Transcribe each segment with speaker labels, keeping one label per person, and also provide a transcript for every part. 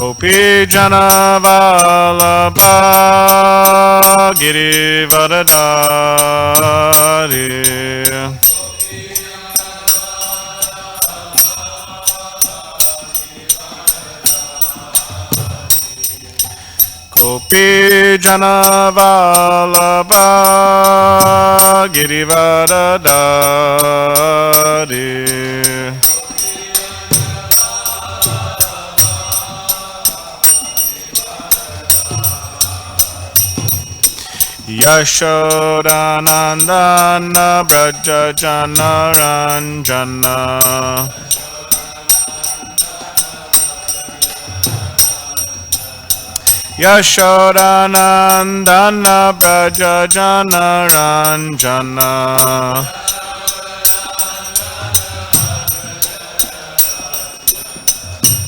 Speaker 1: Gopi Jana Vallabha Girivaradari Gopi Jana Vallabha Girivaradari Yashodanandana Braja Jana Ranjana Yashodanandana Braja Jana Ranjana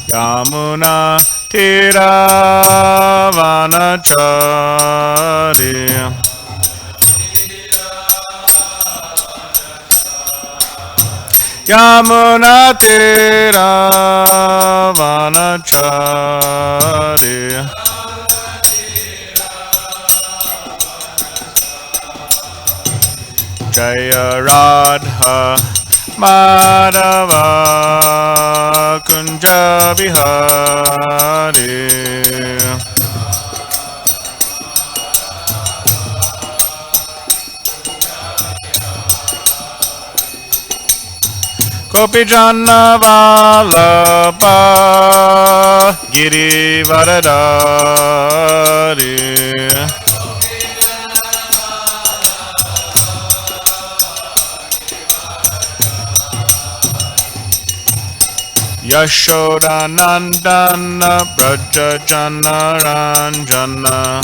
Speaker 1: Yamuna Tiravanachari Yamuna Tiravanachari Jaya Radha Madhava Kunja Vihari Gopi Jana Vallabha Girivaradari Yashodanandana Braja Jana Ranjana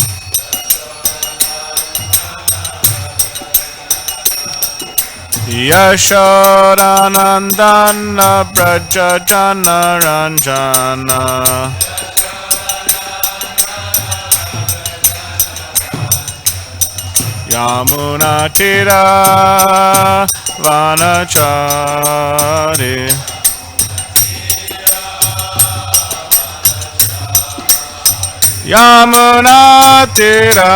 Speaker 1: Yashodanandana Braja Jana Ranjana Yamuna Tira Vanachari Yamuna Tira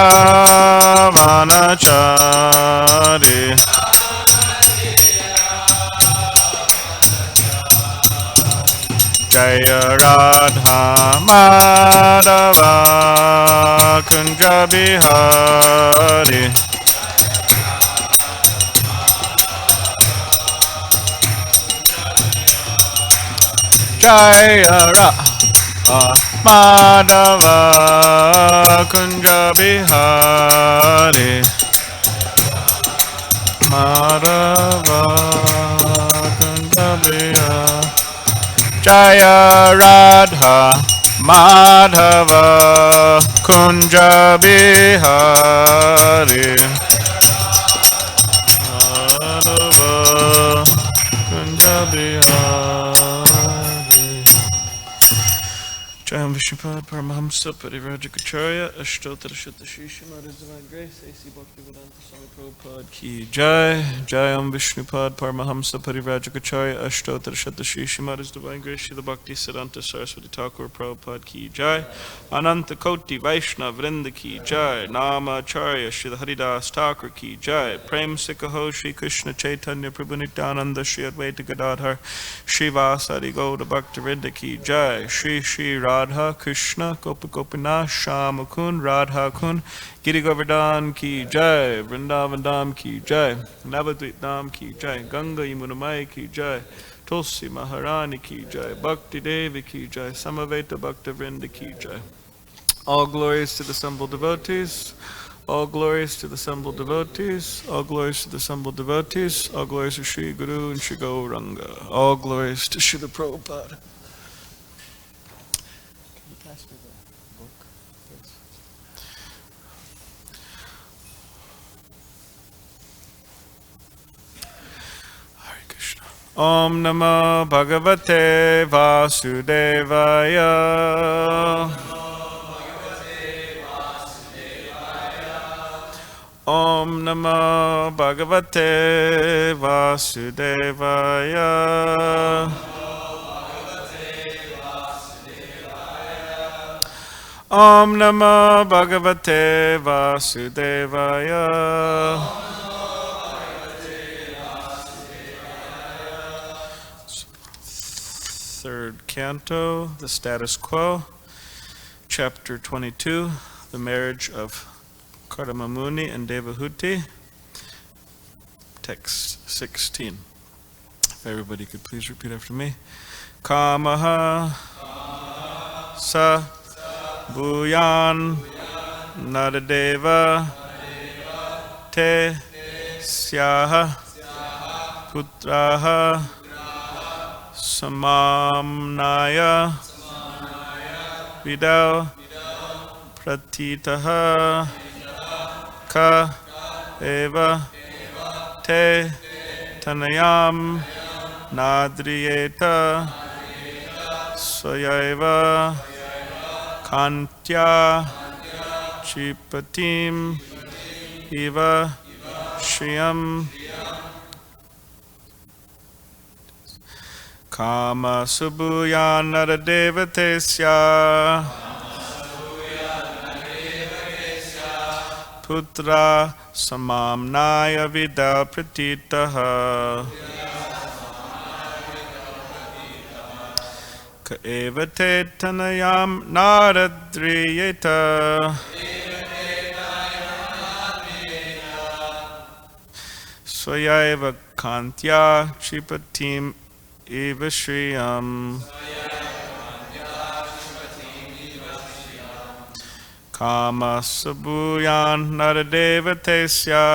Speaker 1: Vanachari Jaya Radha Madhava Kunja Bihari Jaya Radha Madhava Kunja Bihari Madhava Kunja Bihari Jaya Radha Madhava Kunja Bihari Madhava Kunja Bihari Jayam Vishnupad Paramahamsa Parivrajagacharya Ashtottara Shuddha Shishima His Divine Grace A.C. Bhaktivedanta Swami Prabhupada Ki Jai Jayam Vishnupad Paramahamsa Parivrajagacharya Ashtottara Shuddha Shishima His Divine Grace Srila Bhakti Siddhanta Saraswati Thakur Prabhupada Ki Jai Ananta Koti Vaishnav Vrinda Ki Jai Nama Acharya Srila Haridas Thakur Ki Jai Prem Sikaho Shri Krishna Chaitanya Prabhu Nityananda Shri Advaita Gadadhar Shri Vasari Gauda Bhakta Vrinda Ki Jai Shri Shri Radha Krishna Gopa Gopinath Shama Kun Radha Kun Giri Govardhan Ki Jai Vrindavan Dham Ki Jai Navadvip Dham Ki Jai Ganga Yamuna Mai Ki Jai Tulsi Maharani Ki Jai Bhakti Devi Ki Jai Samaveta Bhakta Vrinda Ki Jai. All glories to the assembled devotees. All glories to the assembled devotees. All glories to the assembled devotees. All glories to Sri Guru and Sri Gauranga. All glories to Srila Prabhupada. Om Namo Bhagavate Vasudevaya. Om Namo Bhagavate Vasudevaya. Om Namo Bhagavate Vasudevaya. Third canto, the status quo, chapter 22, the marriage of Kardamamuni and Devahuti, text 16. If everybody could please repeat after me. Kamaha sa bhuyan nadadeva te syaha putraha samamnaya vidau pratitaha ka eva te tanayam nadriyeta swayaiva kantya chipatim iva shriyam kama subhuyan naradevatesya putra samamnaya vida pratitaha ka eva te tanayam naradriyeta swayaiva kantya chipatim eva shriyam kama sabhuyan naradevatesya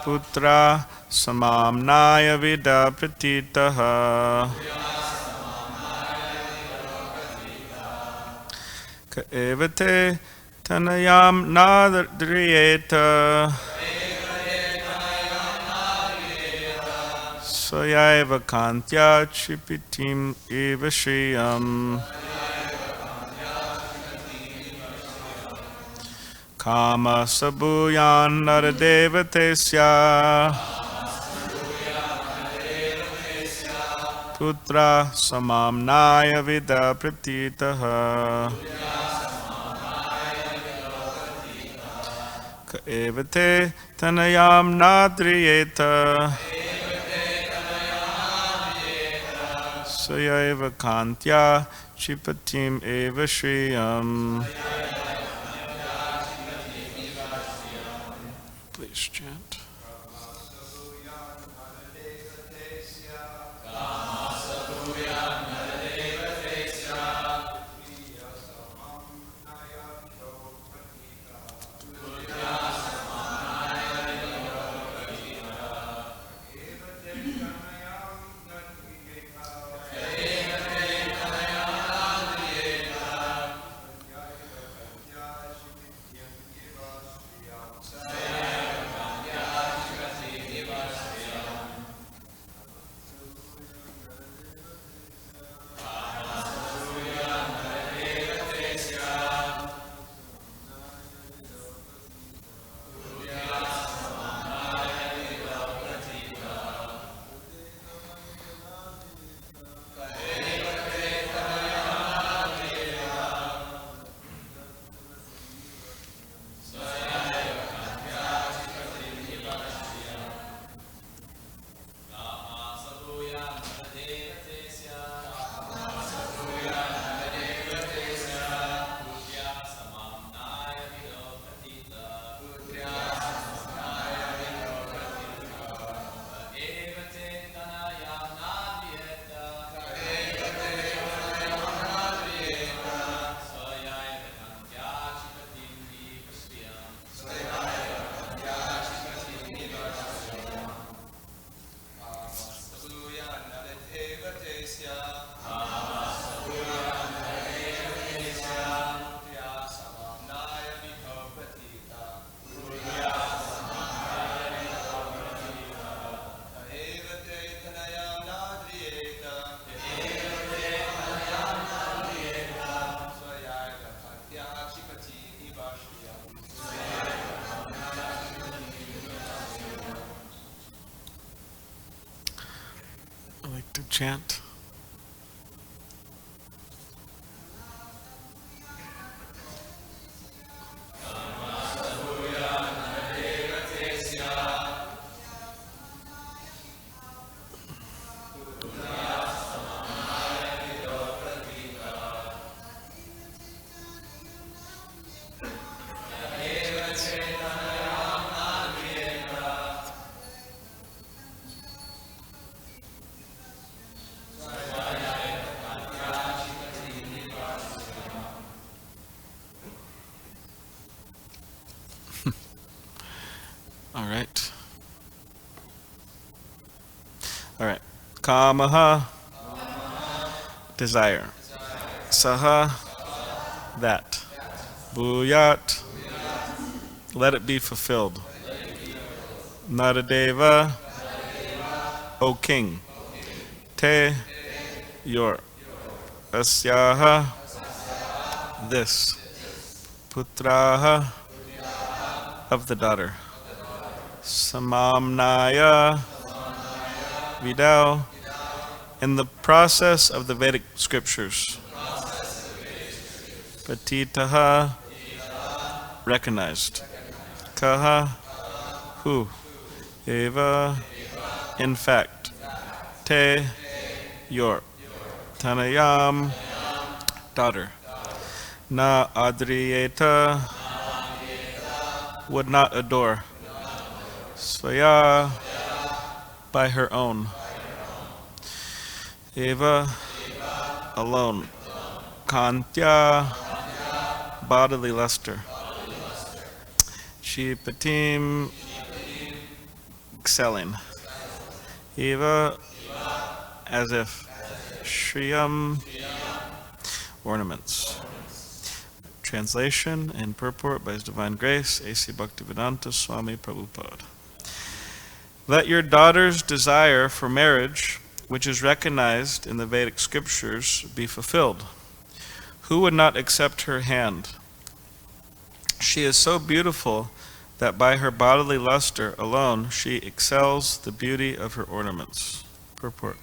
Speaker 1: putra samamnaya vida pratitaha ka eva te tanayam nadriyeta swayaiva kantya chipitim eva shriyam kama sabhuyan naradevatesya putra samamnaya vida pratitaha ka eva te tanayam nadriyeta swayaiva kantya chipatim eva shriyam. Please chant. I like to chant. All right. All right. Kamaha, desire. Saha, that. Bhuyat, let it be fulfilled. Naradeva, O king. Te, your. Asyaha, this. Putraha, of the daughter. Samamnaya, vidau, in the process of the Vedic scriptures. Patitaha, recognized. Kaha, who. Eva, in fact. Te, your. Tanayam, daughter. Na adriyeta, would not adore. Svaya, by her own. Eva, alone. Kantya, bodily luster. Shipatim, excelling. Eva, as if. Shriyam, ornaments. Translation and purport by His Divine Grace, A.C. Bhaktivedanta Swami Prabhupada. Let your daughter's desire for marriage, which is recognized in the Vedic scriptures, be fulfilled. Who would not accept her hand? She is so beautiful that by her bodily luster alone she excels the beauty of her ornaments. Purport.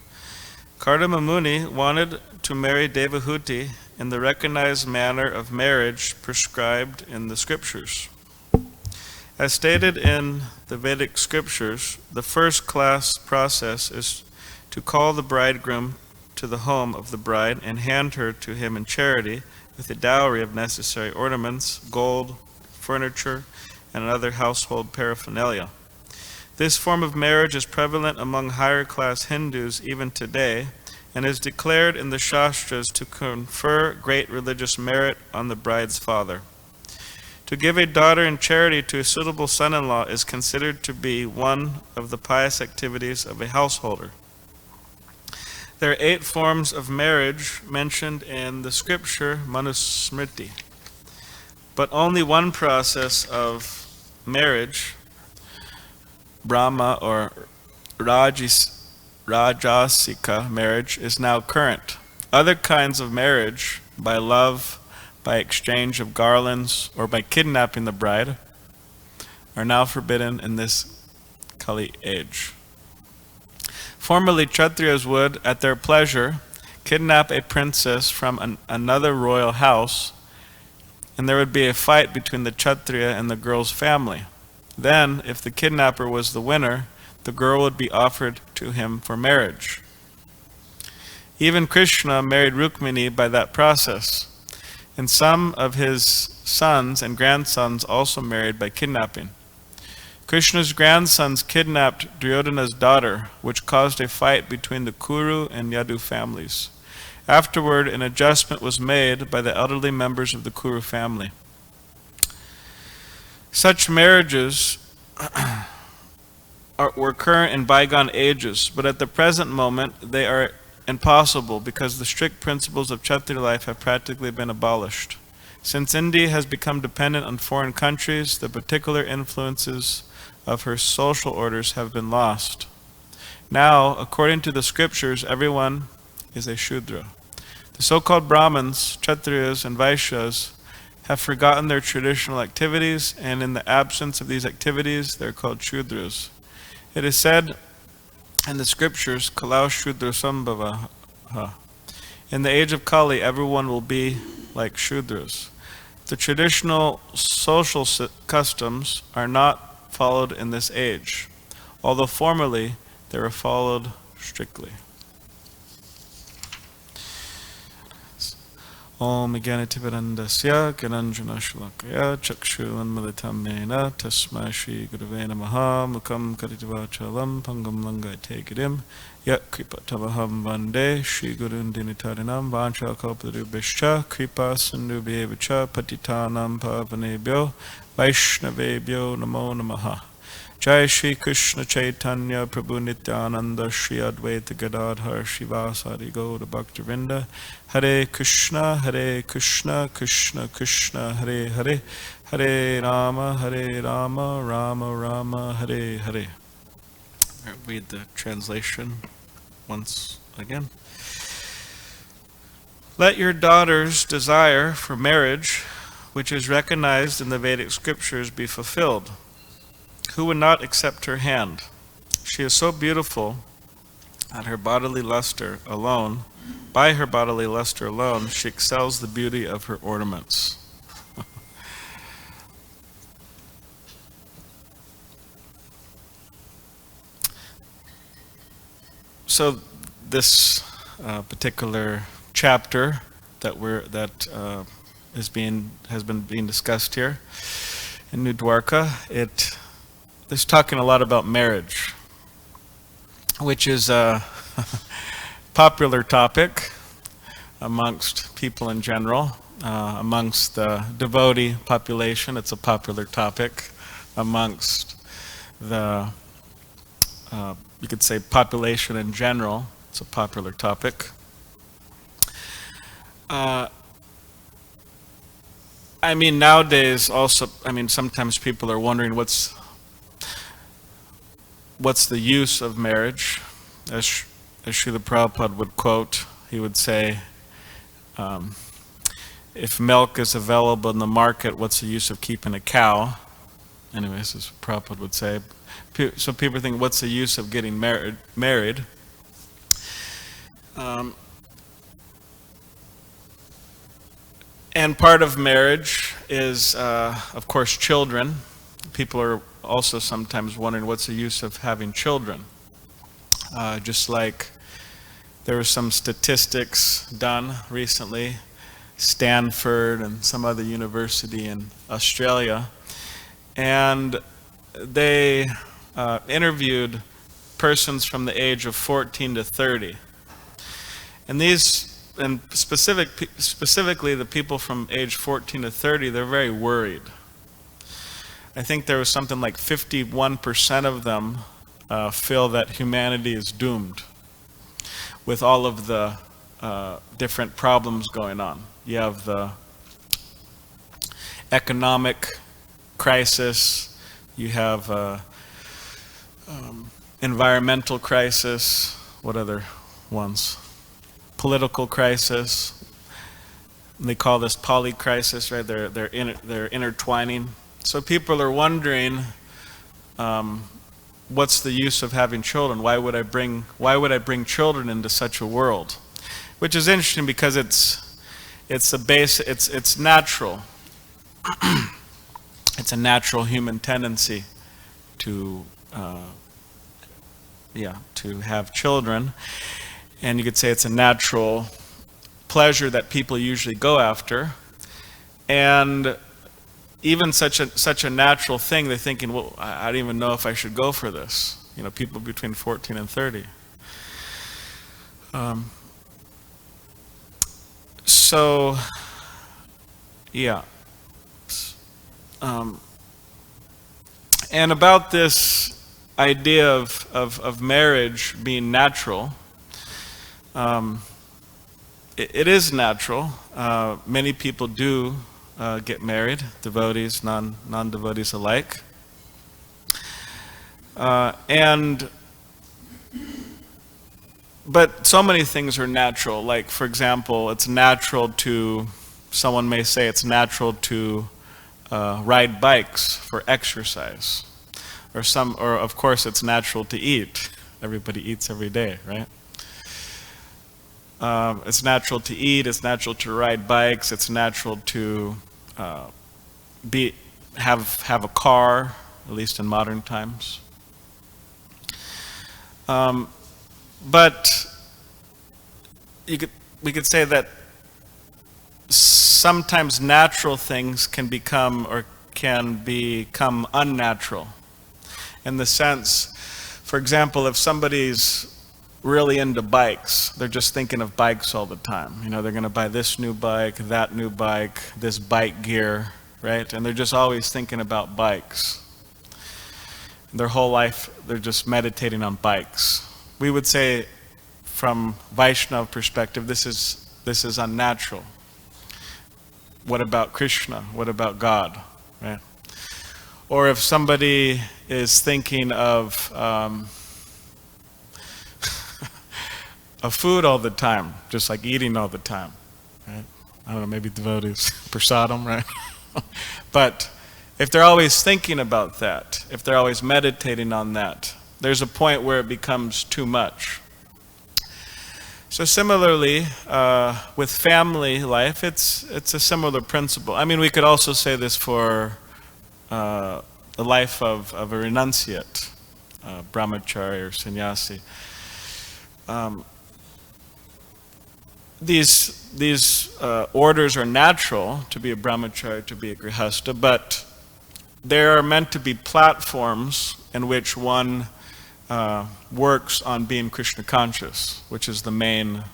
Speaker 1: Kardama Muni wanted to marry Devahuti in the recognized manner of marriage prescribed in the scriptures. As stated in the Vedic scriptures, the first class process is to call the bridegroom to the home of the bride and hand her to him in charity with a dowry of necessary ornaments, gold, furniture, and other household paraphernalia. This form of marriage is prevalent among higher class Hindus even today, and is declared in the Shastras to confer great religious merit on the bride's father. To give a daughter in charity to a suitable son-in-law is considered to be one of the pious activities of a householder. There are 8 forms of marriage mentioned in the scripture Manusmriti, but only one process of marriage, Brahma or Rajasika marriage, is now current. Other kinds of marriage, by love, by exchange of garlands, or by kidnapping the bride, are now forbidden in this Kali age. Formerly, Kshatriyas would, at their pleasure, kidnap a princess from another royal house, and there would be a fight between the Kshatriya and the girl's family. Then, if the kidnapper was the winner, the girl would be offered to him for marriage. Even Krishna married Rukmini by that process, and some of his sons and grandsons also married by kidnapping. Krishna's grandsons kidnapped Duryodhana's daughter, which caused a fight between the Kuru and Yadu families. Afterward, an adjustment was made by the elderly members of the Kuru family. Such marriages were current in bygone ages, but at the present moment they are impossible because the strict principles of Kshatriya life have practically been abolished. Since India has become dependent on foreign countries, the particular influences of her social orders have been lost. Now, according to the scriptures, everyone is a Shudra. The so-called Brahmins, Kshatriyas, and Vaishyas have forgotten their traditional activities, and in the absence of these activities, they're called Shudras. It is said in the scriptures, Kalau Shudra Sambhavaha. In the age of Kali, everyone will be like Shudras. The traditional social customs are not followed in this age, although formerly they were followed strictly. Om Jnanativedandasya Gyananjana Shalakaya Chakshulanmilitam Mena Tasmai Shri Gurave Namaha Mukam Karitivachalam Pangam Langaite Gidim Yat Kripa Tavaham Vande Shri Gurundinitarinam Vancha Kalpadrubhischa Kripa Sindhubhyevacha Patitanam Pavanebhyo Vaishnavebhyo Namo Namaha. Jai Shri Krishna Chaitanya Prabhu Nityananda Shri Advaita Gadadhar Shivasari Gaura Bhaktivinoda. Hare Krishna Krishna Krishna Hare Hare, Hare Rama Rama Rama Hare Hare. Read the translation once again. Let your daughter's desire for marriage, which is recognized in the Vedic scriptures, be fulfilled. Who would not accept her hand? She is so beautiful that her bodily luster alone, by her bodily luster alone, she excels the beauty of her ornaments. So this particular chapter that has been being discussed here in New Dwarka, it's talking a lot about marriage, which is a popular topic amongst people in general. Amongst the devotee population, it's a popular topic. Amongst the, you could say, population in general, it's a popular topic. I mean, nowadays also, sometimes people are wondering what's the use of marriage. As Srila Prabhupada would quote, he would say, if milk is available in the market, what's the use of keeping a cow? Anyways, as Prabhupada would say. So people think, what's the use of getting married? And part of marriage is, of course, children. People are also sometimes wondering what's the use of having children. Just like there were some statistics done recently, Stanford and some other university in Australia, and they interviewed persons from the age of 14 to 30. And specifically the people from age 14 to 30, they're very worried. I think there was something like 51% of them feel that humanity is doomed with all of the different problems going on. You have the economic crisis, you have environmental crisis, what other ones? Political crisis. They call this polycrisis, right? They're intertwining. So people are wondering, what's the use of having children? Why would I bring children into such a world? Which is interesting because it's natural. It's a natural human tendency to have children. And you could say it's a natural pleasure that people usually go after. And even such a natural thing, they're thinking, well, I don't even know if I should go for this. You know, people between 14 and 30. So, yeah. And about this idea of marriage being natural, it is natural. Many people do get married, devotees, non-devotees alike. But so many things are natural. Like, for example, it's natural to, someone may say it's natural to ride bikes for exercise. Or of course it's natural to eat. Everybody eats every day, right? It's natural to eat, it's natural to ride bikes, it's natural to have a car, at least in modern times. But we could say that sometimes natural things can become unnatural. In the sense, for example, if somebody's really into bikes, they're just thinking of bikes all the time. You know, they're going to buy this new bike, that new bike, this bike gear, right? And they're just always thinking about bikes. their whole life they're just meditating on bikes. We would say, from Vaishnava perspective, this is unnatural. What about Krishna? What about God? Right? Or if somebody is thinking of food all the time, just like eating all the time, right? I don't know, maybe devotees, prasadam, right? But if they're always thinking about that, if they're always meditating on that, there's a point where it becomes too much. So similarly, with family life, it's a similar principle. I mean, we could also say this for the life of a renunciate, brahmachari or sannyasi. These orders are natural, to be a brahmachari, to be a grihastha, but they are meant to be platforms in which one works on being Krishna conscious, which is the main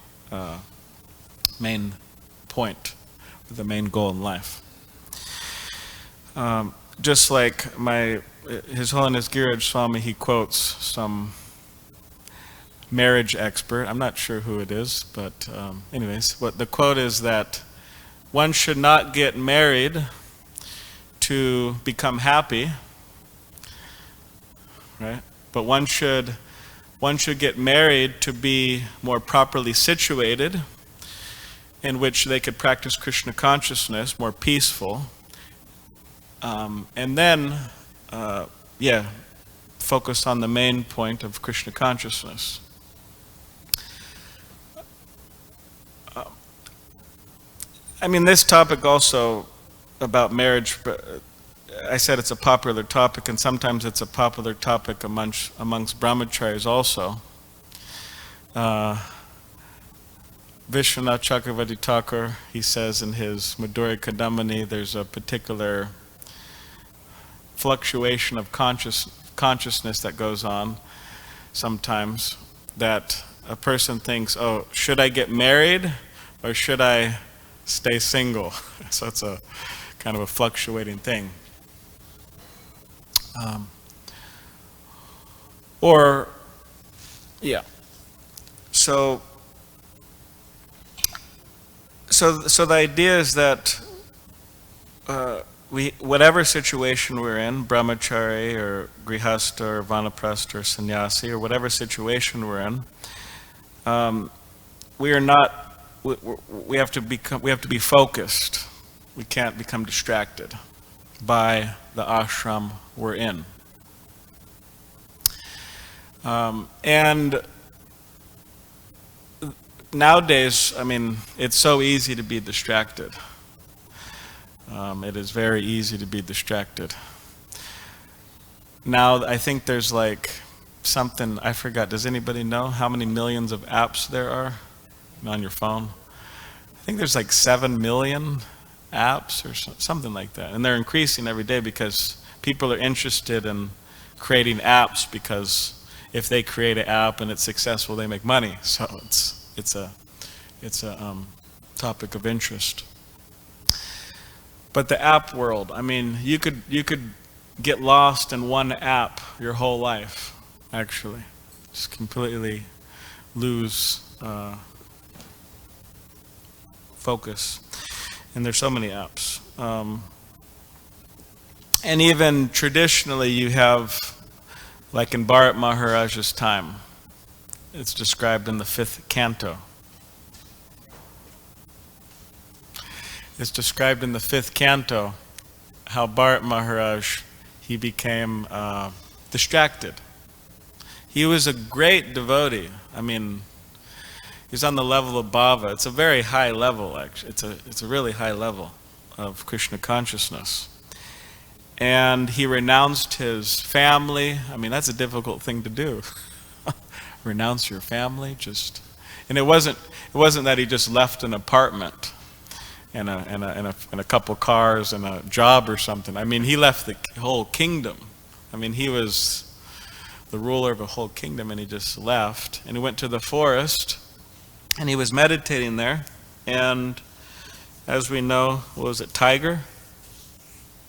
Speaker 1: point, the main goal in life. Just like His Holiness Giraj Swami, he quotes some marriage expert. I'm not sure who it is, but anyways, what the quote is that one should not get married to become happy, right? But one should get married to be more properly situated, in which they could practice Krishna consciousness, more peaceful, and then, focus on the main point of Krishna consciousness. I mean, this topic also about marriage, I said it's a popular topic, and sometimes it's a popular topic amongst brahmacharis also. Vishwanath Chakravarti Thakur, he says in his Madhurya Kadambini, there's a particular fluctuation of consciousness that goes on sometimes, that a person thinks, oh, should I get married or should I stay single? So it's a kind of a fluctuating thing. So the idea is that whatever situation we're in, brahmachari or grihastha or vanaprastha or sannyasi, or whatever situation we're in, we have to be focused. We can't become distracted by the ashram we're in. And nowadays, I mean, it's so easy to be distracted. It is very easy to be distracted. Now, I think there's like something, I forgot, does anybody know how many millions of apps there are on your phone? I think there's like 7 million apps or something like that. And they're increasing every day because people are interested in creating apps, because if they create an app and it's successful, they make money. So it's a topic of interest. But the app world, I mean, you could get lost in one app your whole life, actually. Just completely lose focus. And there's so many apps. And even traditionally you have, like in Bharat Maharaj's time, it's described in the 5th canto. It's described in the 5th canto how Bharat Maharaj, he became distracted. He was a great devotee. I mean, he's on the level of bhava. It's a very high level, actually. It's a really high level of Krishna consciousness. And he renounced his family. I mean, that's a difficult thing to do. Renounce your family, and it wasn't that he just left an apartment and a couple cars and a job or something. I mean, he left the whole kingdom. I mean, he was the ruler of a whole kingdom, and he just left. And he went to the forest, and he was meditating there. And as we know, what was it, tiger?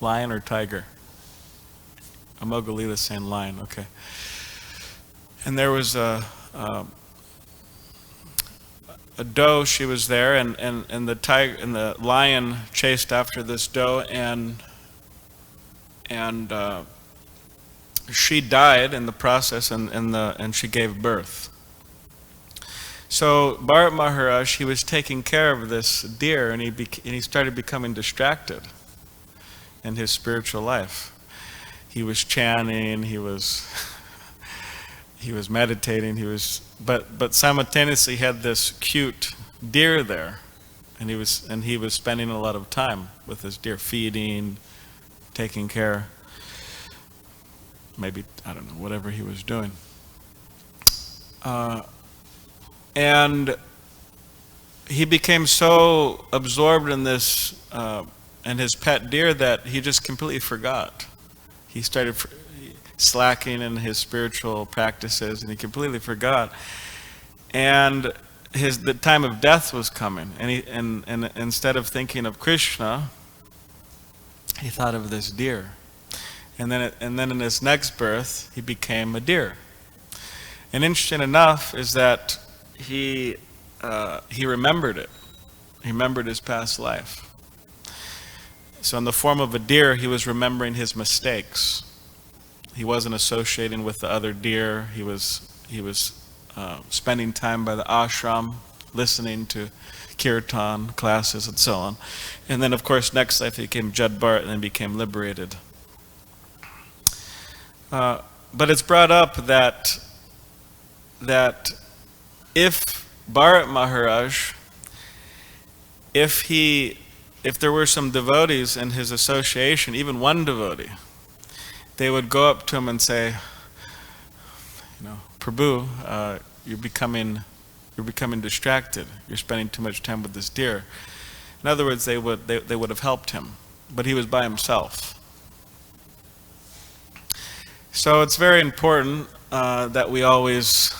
Speaker 1: Lion or tiger? Amoghalila's saying lion, okay. And there was a doe, she was there, and the tiger and the lion chased after this doe, and she died in the process, and she gave birth. So Bharat Maharaj, he was taking care of this deer, and he started becoming distracted in his spiritual life. He was chanting, he was meditating, but simultaneously he had this cute deer there, and he was spending a lot of time with this deer, feeding, taking care, maybe, I don't know, whatever he was doing. And he became so absorbed in this and his pet deer that he just completely forgot. He started slacking in his spiritual practices, and he completely forgot. And the time of death was coming, and instead of thinking of Krishna, he thought of this deer. And then in his next birth, he became a deer. And interesting enough is that he remembered it. He remembered his past life. So in the form of a deer, he was remembering his mistakes. He wasn't associating with the other deer. He was spending time by the ashram, listening to kirtan classes and so on. And then, of course, next life he became Jad Bharat and then became liberated. But it's brought up that if Bharat Maharaj, if there were some devotees in his association, even one devotee, they would go up to him and say, Prabhu, you're becoming distracted. You're spending too much time with this deer. In other words, they would have helped him, but he was by himself. So it's very important that we always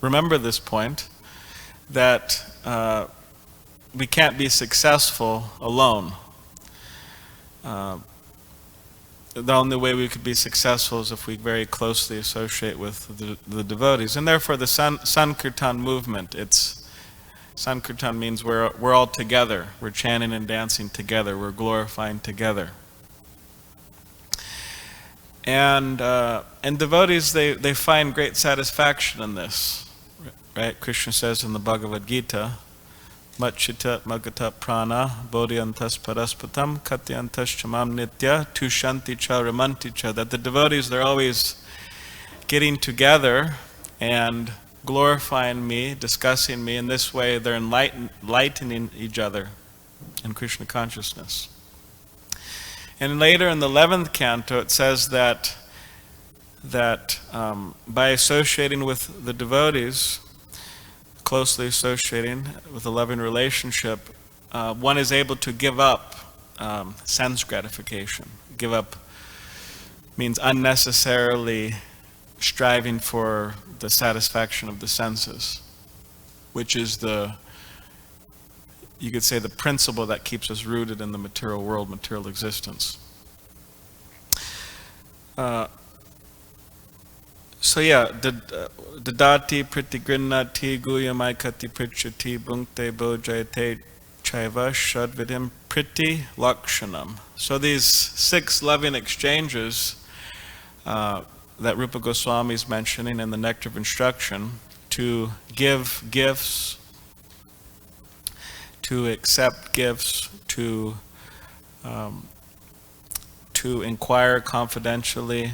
Speaker 1: remember this point, that we can't be successful alone. The only way we could be successful is if we very closely associate with the devotees. And therefore the Sankirtan movement, Sankirtan means we're all together. We're chanting and dancing together. We're glorifying together. And devotees, they find great satisfaction in this. Right? Krishna says in the Bhagavad Gita, Matchita magata prana bodhyantas paraspatam katyantas chamam nitya tushanti cha ramanti cha, that the devotees, they're always getting together and glorifying me, discussing me. In this way, they're enlightening each other in Krishna consciousness. And later in the 11th canto, it says that by associating with the devotees, closely associating with a loving relationship, one is able to give up sense gratification. Give up means unnecessarily striving for the satisfaction of the senses, which is you could say, the principle that keeps us rooted in the material world, material existence. So yeah, dadati pritigrinnati guyamaikati prichati bhunkte bojayate chaiva shadvidim priti lakshanam. So these 6 loving exchanges that Rupa Goswami is mentioning in the Nectar of Instruction, to give gifts, to accept gifts, to inquire confidentially,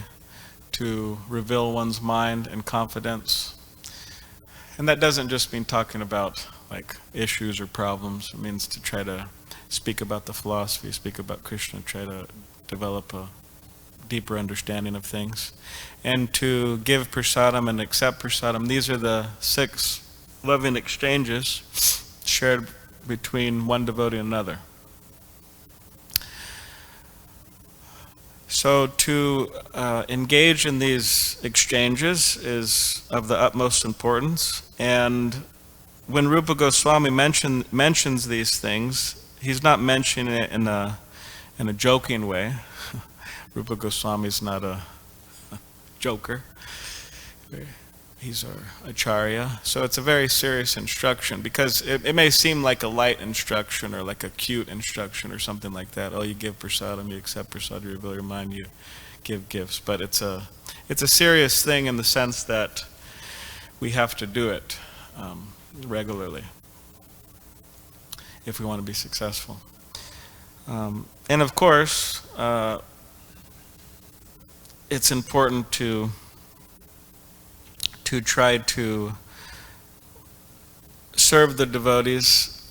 Speaker 1: to reveal one's mind in confidence. And that doesn't just mean talking about like issues or problems. It means to try to speak about the philosophy, speak about Krishna, try to develop a deeper understanding of things. And to give prasadam and accept prasadam. These are the 6 loving exchanges shared between one devotee and another. So to engage in these exchanges is of the utmost importance. And when Rupa Goswami mentions these things, he's not mentioning it in a joking way, Rupa Goswami is not a joker. He's our acharya. So it's a very serious instruction, because it may seem like a light instruction or like a cute instruction or something like that. Oh, you give prasadam, you accept prasadam, you reveal your mind, you give gifts. But it's a serious thing in the sense that we have to do it regularly if we want to be successful. And of course, it's important to try to serve the devotees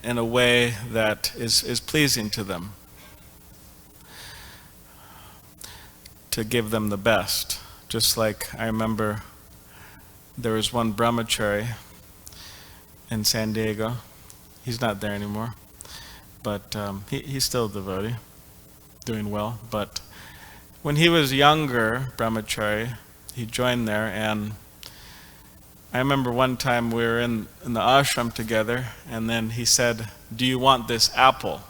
Speaker 1: in a way that is pleasing to them, to give them the best. Just like I remember there was one brahmachari in San Diego. He's not there anymore, but he's still a devotee, doing well. But when he was younger, brahmachari, he joined there, and I remember one time we were in the ashram together, and then he said, "Do you want this apple?"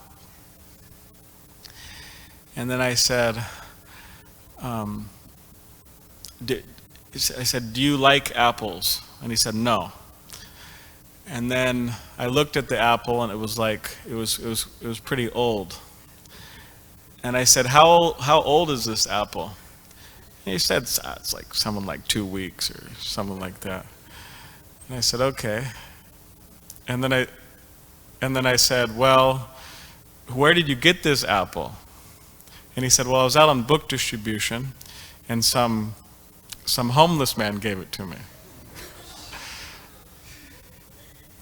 Speaker 1: And then I said, I said, "Do you like apples?" And he said, "No." And then I looked at the apple, and it was pretty old. And I said, "How old is this apple?" And he said, "It's like something like 2 weeks or something like that." And I said, "Okay." And then I said, "Well, where did you get this apple?" And he said, "Well, I was out on book distribution, and some homeless man gave it to me."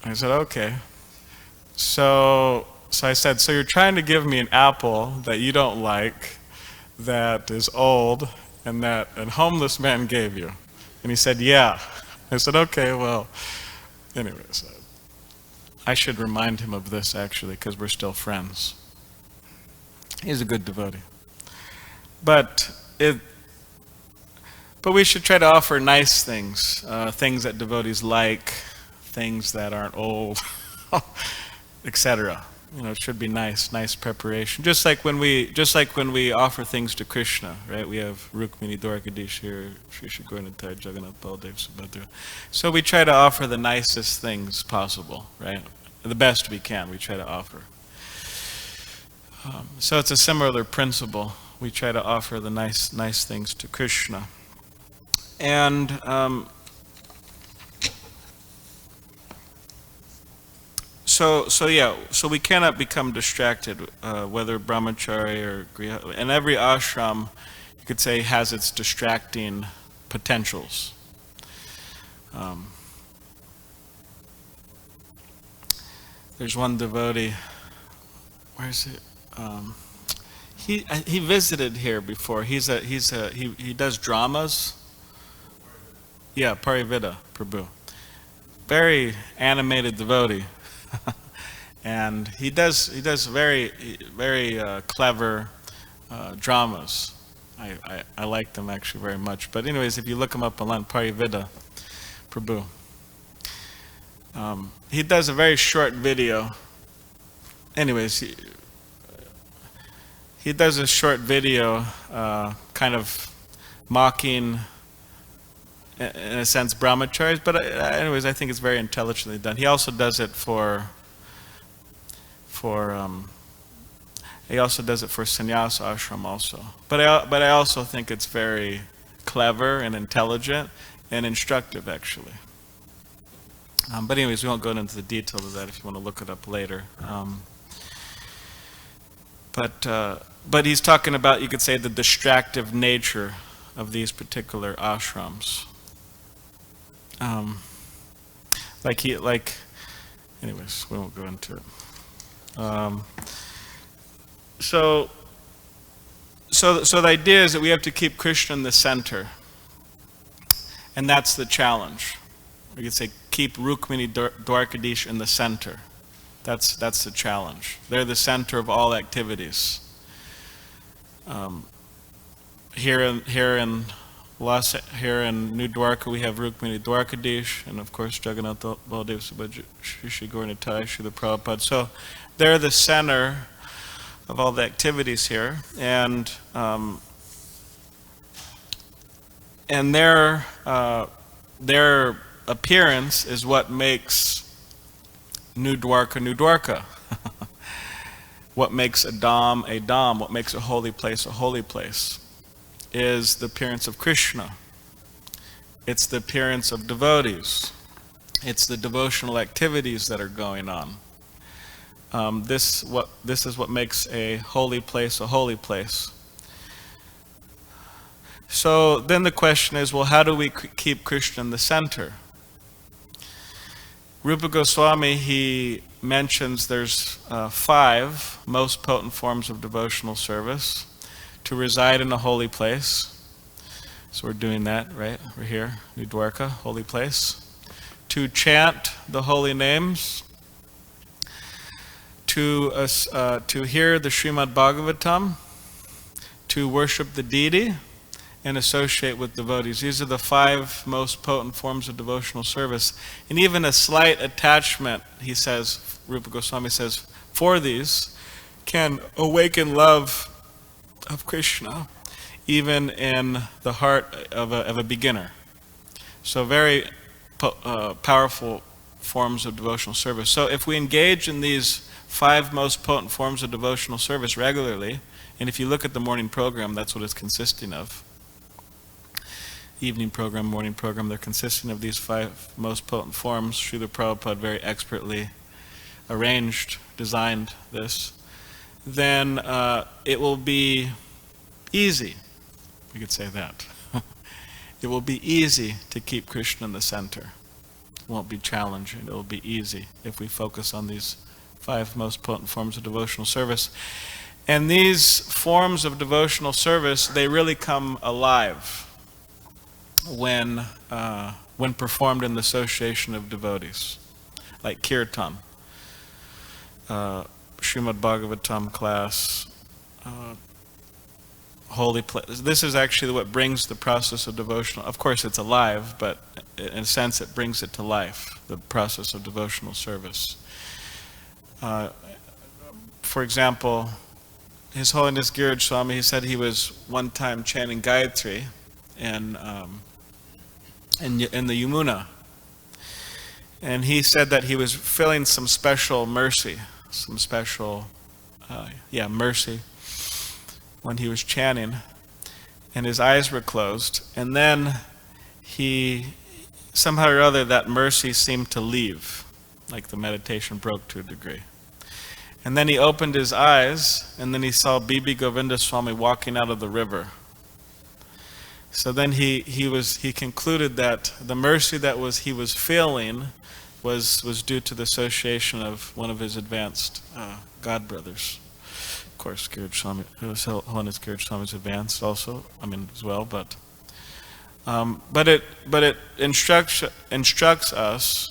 Speaker 1: I said, "Okay." So I said, "So you're trying to give me an apple that you don't like, that is old, and that a homeless man gave you?" And he said, "Yeah." I said, "Okay, well," anyways, I should remind him of this actually, because we're still friends. He's a good devotee. But we should try to offer nice things, things that devotees like, things that aren't old, etc. It should be nice preparation. Just like when we offer things to Krishna, right? We have Rukmini, Dwarkadish here, Sri Sri Gauranatai, Jagannath, Baldev, Subhadra. So we try to offer the nicest things possible, right? The best we can, we try to offer. So it's a similar principle. We try to offer the nice things to Krishna. And so we cannot become distracted, whether brahmachari or griha. And every ashram, you could say, has its distracting potentials. There's one devotee. Where is it? He visited here before. He does dramas. Yeah, Parivida Prabhu. Very animated devotee. And he does very clever dramas. I like them actually very much. But anyways, if you look him up online, Parivida Prabhu, he does a very short video. Anyways, he does a short video, kind of mocking, in a sense, brahmacharis. But anyways, I think it's very intelligently done. He also does it for sannyasa ashram also. But I also think it's very clever and intelligent and instructive actually. But anyways, we won't go into the details of that if you want to look it up later. But he's talking about, you could say, the distractive nature of these particular ashrams. Anyways, we won't go into it. So the idea is that we have to keep Krishna in the center, and that's the challenge. We could say keep Rukmini Dwarkadish in the center. That's the challenge. They're the center of all activities. Here in New Dwarka we have Rukmini Dwarkadish, and of course Jagannath, Baldev, Subhadra, Sri Sri Gauranatai, Srila Prabhupada. So they're the center all the activities here, and their appearance is what makes New Dwarka. What makes a Dham, what makes a holy place, is the appearance of Krishna. It's the appearance of devotees. It's the devotional activities that are going on. This is what makes a holy place a holy place. So then the question is, well, how do we keep Krishna in the center? Rupa Goswami, he mentions there's 5 most potent forms of devotional service: to reside in a holy place. So we're doing that, right? We're here, New Dwarka, holy place. To chant the holy names. To hear the Srimad Bhagavatam. To worship the deity and associate with devotees. These are the 5 most potent forms of devotional service. And even a slight attachment, he says, Rupa Goswami says, for these can awaken love of Krishna, even in the heart of a beginner. So very powerful forms of devotional service. So if we engage in these 5 most potent forms of devotional service regularly, and if you look at the morning program, that's what it's consisting of. Evening program, morning program, they're consisting of these 5 most potent forms. Srila Prabhupada very expertly arranged, designed this. Then it will be easy, we could say that. It will be easy to keep Krishna in the center. It won't be challenging, it will be easy if we focus on these 5 most potent forms of devotional service. And these forms of devotional service, they really come alive when performed in the association of devotees, like kirtan, Srimad Bhagavatam class, holy place. This is actually what brings the process of devotional. Of course, it's alive, but in a sense, it brings it to life. The process of devotional service. For example, His Holiness Giraj Swami, he said he was one time chanting Gayatri in the Yamuna. And he said that he was feeling some special mercy, mercy when he was chanting, and his eyes were closed, and then he, somehow or other, that mercy seemed to leave, like the meditation broke to a degree. And then he opened his eyes, and then he saw Bibi Govinda Swami walking out of the river. So then he concluded that the mercy that he was feeling was due to the association of one of his advanced God brothers. Of course, Giraj Swami, Holiness Giraj Swami is advanced also, as well. But it instructs us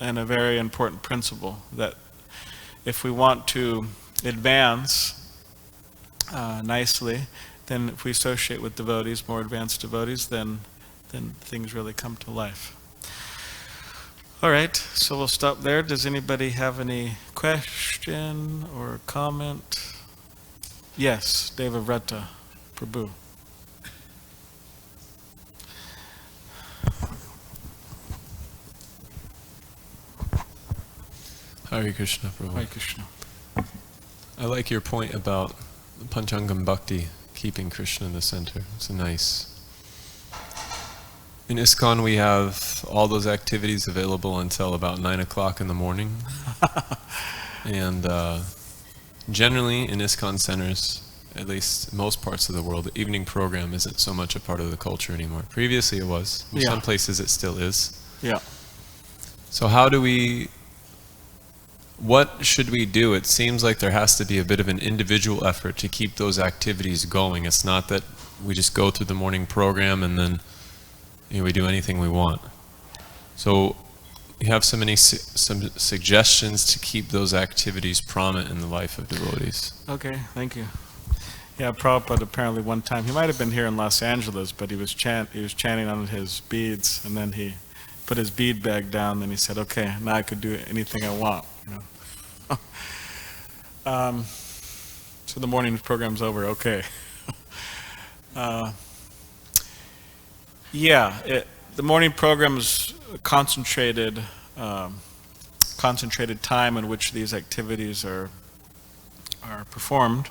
Speaker 1: in a very important principle that if we want to advance nicely, then if we associate with devotees, more advanced devotees, then things really come to life. All right, so we'll stop there. Does anybody have any question or comment? Yes, Devavrata Prabhu.
Speaker 2: Hare Krishna, Prabhu.
Speaker 1: Hare Krishna.
Speaker 2: I like your point about Panchangam Bhakti, keeping Krishna in the center. It's nice. In ISKCON we have all those activities available until about 9 o'clock in the morning. And generally in ISKCON centers, at least most parts of the world, the evening program isn't so much a part of the culture anymore. Previously it was. In some places it still is.
Speaker 1: Yeah.
Speaker 2: So what should we do? It seems like there has to be a bit of an individual effort to keep those activities going. It's not that we just go through the morning program and then we do anything we want. So you have some suggestions to keep those activities prominent in the life of devotees.
Speaker 1: Okay, thank you. Yeah, Prabhupada apparently one time, he might have been here in Los Angeles, but he was chanting on his beads, and then he put his bead bag down, and he said, okay, now I could do anything I want.
Speaker 3: So the morning program's over, okay. The morning program is concentrated time in which these activities are performed.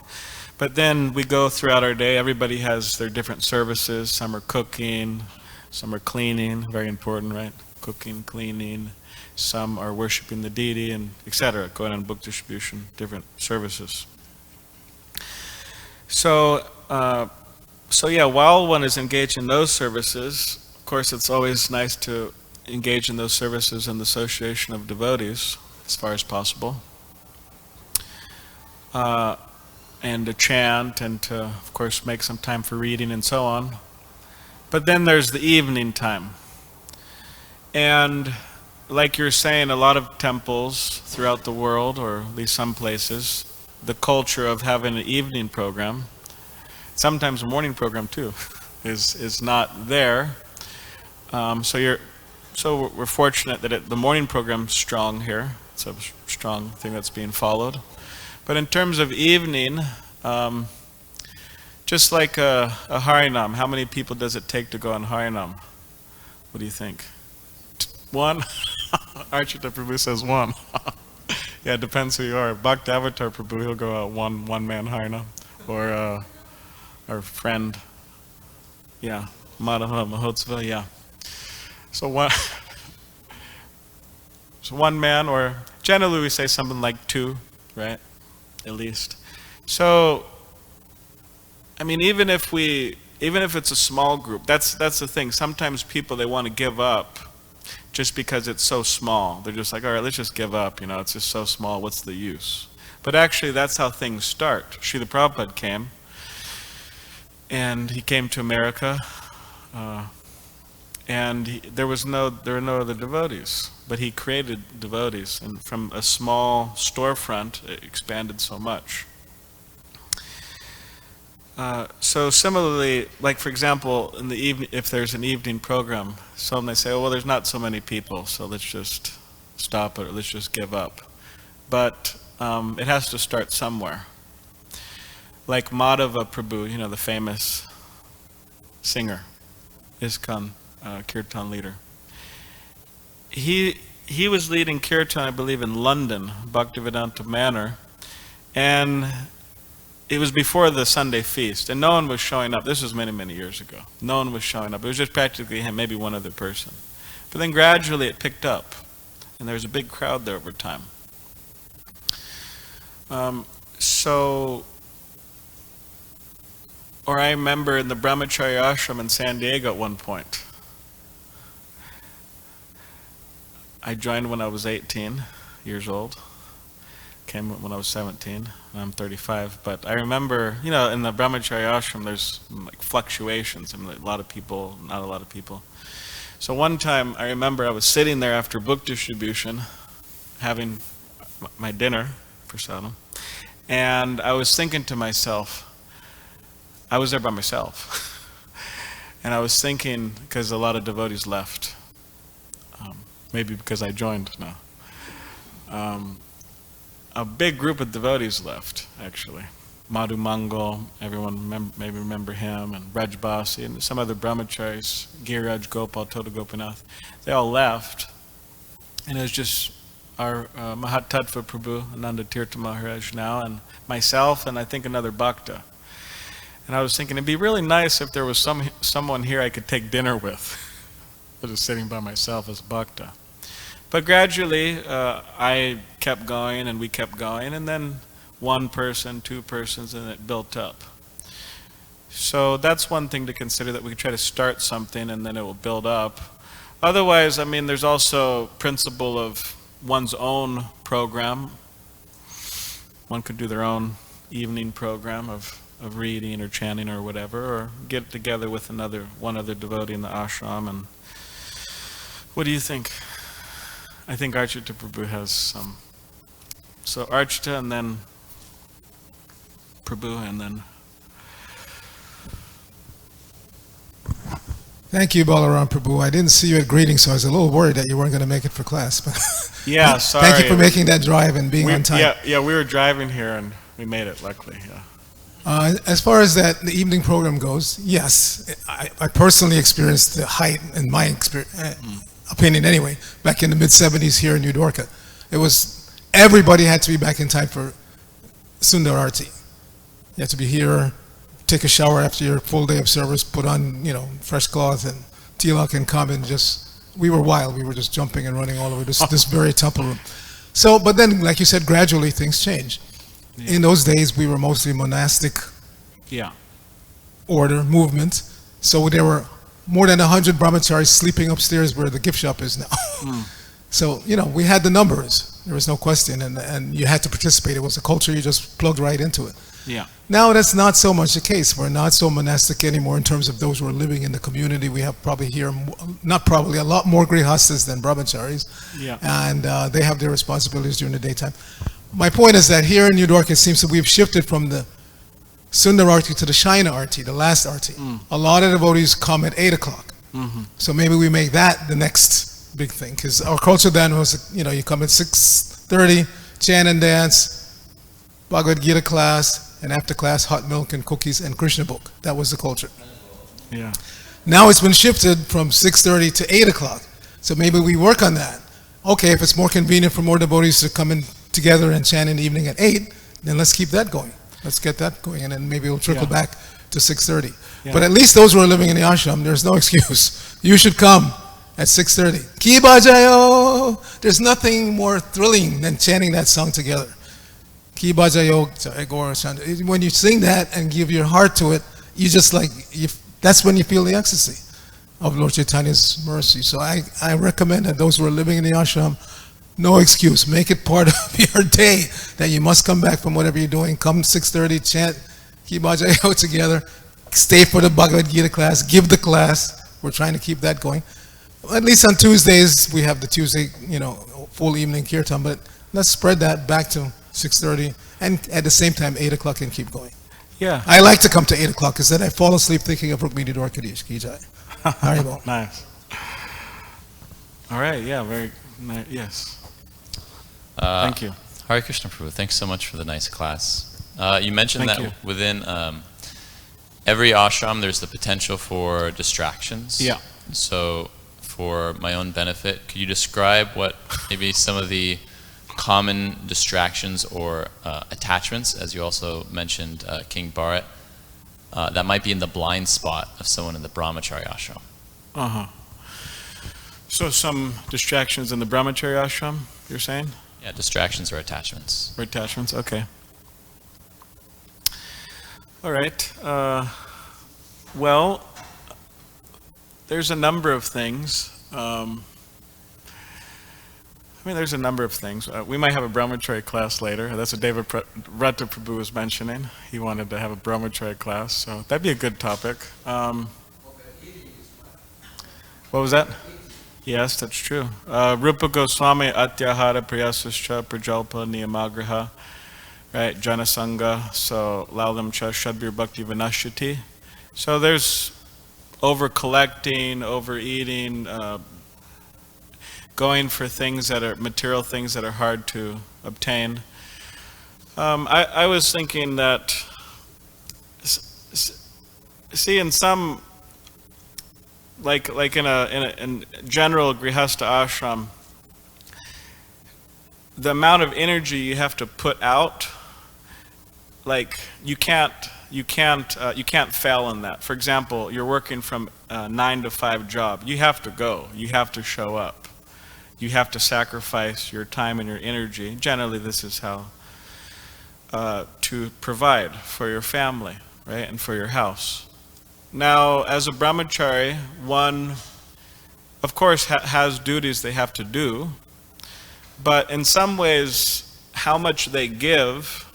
Speaker 3: But then we go throughout our day, everybody has their different services. Some are cooking, some are cleaning, very important, right? Cooking, cleaning. Some are worshiping the deity, and etc., going on book distribution, different services. So while one is engaged in those services, of course it's always nice to engage in those services in the association of devotees, as far as possible. And to chant, and to, of course, make some time for reading and so on. But then there's the evening time. And like you're saying, a lot of temples throughout the world, or at least some places, the culture of having an evening program, sometimes a morning program too, is not there. So we're fortunate that the morning program's strong here. It's a strong thing that's being followed. But in terms of evening, just like a Harinam, how many people does it take to go on Harinam? What do you think? One? Archita Prabhu says one. Yeah, it depends who you are. Bhakti Avatar Prabhu, he'll go out one man Harinam. Or our friend, Madhava Mahotsava, yeah. So one man, or generally we say something like two, right? At least. So, I mean, even if it's a small group, that's the thing. Sometimes people, they want to give up just because it's so small. They're just like, all right, let's just give up. It's just so small. What's the use? But actually, that's how things start. Srila Prabhupada came, and he came to America, and there were no other devotees, but he created devotees, and from a small storefront, it expanded so much. So similarly, like for example, in the evening, if there's an evening program, some may say, oh, well, there's not so many people, so let's just stop it, or let's just give up. But it has to start somewhere. Like Madhava Prabhu, the famous singer, ISKCON Kirtan leader. He was leading Kirtan, I believe, in London, Bhaktivedanta Manor, and it was before the Sunday feast, and no one was showing up. This was many, many years ago. No one was showing up. It was just practically him, maybe one other person. But then gradually it picked up, and there was a big crowd there over time. Or I remember in the Brahmacharya ashram in San Diego at one point. I joined when I was 18 years old. Came when I was 17, and I'm 35. But I remember, in the Brahmacharya ashram, there's like fluctuations. I mean, a lot of people, not a lot of people. So one time, I remember I was sitting there after book distribution, having my dinner, prasadam, and I was thinking to myself, I was there by myself, and I was thinking, because a lot of devotees left, maybe because I joined now. A big group of devotees left, actually. Madhu Mangal, everyone maybe remember him, and Raj Basi, and some other brahmacharis, Giriraj Gopal, Tota Gopinath. They all left, and it was just our Mahat Tattva Prabhu, Ananda Tirtha Maharaj now, and myself, and I think another bhakta. And I was thinking it'd be really nice if there was someone here I could take dinner with. I was just sitting by myself as bhakta. But gradually, I kept going, and we kept going, and then one person, two persons, and it built up. So that's one thing to consider, that we can try to start something, and then it will build up. Otherwise, I mean, there's also principle of one's own program. One could do their own evening program of reading or chanting or whatever, or get together with one other devotee in the ashram. And what do you think? I think Archita Prabhu has some. So Archita, and then Prabhu, and then.
Speaker 4: Thank you, Balarama Prabhu. I didn't see you at greeting, so I was a little worried that you weren't going to make it for class. But
Speaker 3: yeah, sorry.
Speaker 4: Thank you for making that drive and being on time.
Speaker 3: Yeah, we were driving here, and we made it, luckily, yeah.
Speaker 4: As far as the evening program goes, yes, I personally experienced the height, in my opinion anyway, back in the mid-70s here in New Dorka. It was, everybody had to be back in time for Sundar Arti. You had to be here, take a shower after your full day of service, put on, fresh cloth and tilak and come and we were wild. We were just jumping and running all over this very temple room. So, but then, like you said, gradually things changed. Yeah. In those days, we were mostly monastic order, movement. So there were more than 100 brahmacharis sleeping upstairs where the gift shop is now. So, we had the numbers. There was no question. And you had to participate. It was a culture. You just plugged right into it.
Speaker 3: Yeah.
Speaker 4: Now that's not so much the case. We're not so monastic anymore in terms of those who are living in the community. We have probably here, a lot more grihastas than brahmacharis. Yeah. And they have their responsibilities during the daytime. My point is that here in New York, it seems that we've shifted from the Sundar Arti to the Shaina Arti, the last Arti. A lot of devotees come at 8 o'clock. So maybe we make that the next big thing. Because our culture then was, you come at 6:30, chant and dance, Bhagavad Gita class, and after class, hot milk and cookies and Krishna book. That was the culture.
Speaker 3: Yeah.
Speaker 4: Now it's been shifted from 6:30 to 8 o'clock. So maybe we work on that. Okay, if it's more convenient for more devotees to come in together and chant in the evening at 8, then let's keep that going. Let's get that going, and then maybe we'll trickle back to 6:30. Yeah. But at least those who are living in the ashram, there's no excuse. You should come at 6:30. Ki bajayo! There's nothing more thrilling than chanting that song together. Ki bajayo. When you sing that and give your heart to it, that's when you feel the ecstasy of Lord Chaitanya's mercy. So I recommend that those who are living in the ashram, no excuse. Make it part of your day that you must come back from whatever you're doing. Come 6:30, chant Ki Bajayo together. Stay for the Bhagavad Gita class. Give the class. We're trying to keep that going. At least on Tuesdays, we have the Tuesday, full evening kirtan. But let's spread that back to 6:30, and at the same time 8 o'clock, and keep going.
Speaker 3: Yeah.
Speaker 4: I like to come to 8 o'clock because then I fall asleep thinking of Rukmini Dwarkadish. Ki Jai. Haribol.
Speaker 3: Nice. All right. Yeah. Very nice. Yes. Thank you.
Speaker 5: Hare Krishna Prabhu, thanks so much for the nice class. You mentioned within every ashram there's the potential for distractions.
Speaker 3: Yeah.
Speaker 5: So for my own benefit, could you describe what maybe some of the common distractions or attachments, as you also mentioned King Bharat, that might be in the blind spot of someone in the brahmachari ashram?
Speaker 3: So some distractions in the brahmachari ashram, you're saying?
Speaker 5: Yeah, distractions or attachments.
Speaker 3: Or attachments, okay. All right. Well, there's a number of things. There's a number of things. We might have a brahmachari class later. That's what David Rata Prabhu was mentioning. He wanted to have a brahmachari class, so that'd be a good topic. What was that? Yes, that's true. Rupa Goswami Atyahara Priyasascha Prajalpa Niyamagraha, right? Janasanga, so Laulam Cha Shadbir Bhakti Vinashyati. So there's over collecting, overeating, going for things that are material things that are hard to obtain. I was thinking that, see, in some, like in general grihastha ashram, the amount of energy you have to put out, like you can't fail in that. For example, you're working from a 9 to 5 job. You have to go. You have to show up. You have to sacrifice your time and your energy. Generally, this is how to provide for your family, right, and for your house. Now, as a brahmachari, one, of course, has duties they have to do, but in some ways, how much they give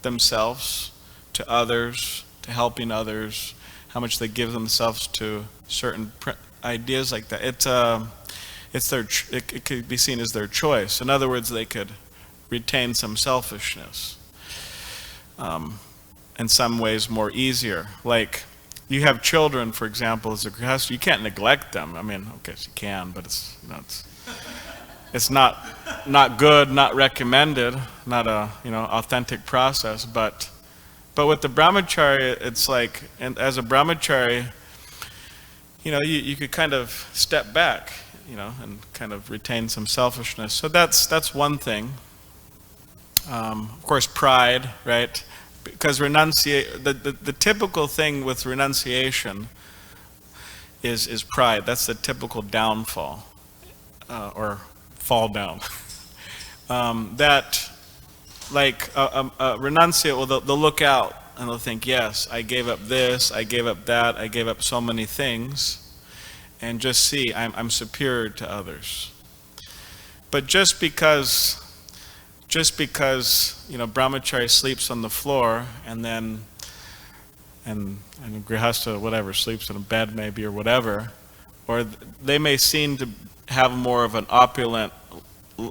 Speaker 3: themselves to others, to helping others, how much they give themselves to certain ideas like that, it could be seen as their choice. In other words, they could retain some selfishness. In some ways, more easier. Like, you have children, for example, as a grihastha, you can't neglect them. I mean, okay, you can, but it's it's not good, not recommended, not a authentic process. But with the brahmachari, it's like, and as a brahmachari, you could kind of step back, and kind of retain some selfishness. So that's one thing. Of course, pride, right? Because the typical thing with renunciation is pride. That's the typical downfall, or fall down. That, like a renunciate, well, they'll look out and they'll think, yes, I gave up this, I gave up that, I gave up so many things, and just see, I'm superior to others. But just because brahmachari sleeps on the floor, and grihastha, whatever, sleeps in a bed maybe, or whatever, or they may seem to have more of an opulent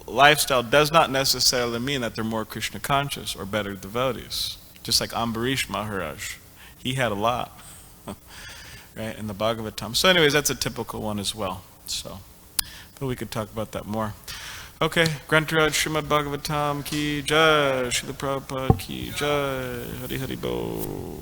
Speaker 3: lifestyle, does not necessarily mean that they're more Krishna conscious or better devotees. Just like Ambarish Maharaj, he had a lot, right, in the Bhagavatam. So anyways, that's a typical one as well. So, but we could talk about that more. Okay, Grantaraj Srimad Bhagavatam ki jai, Srila Prabhupada ki jai, Hari Hari Bo.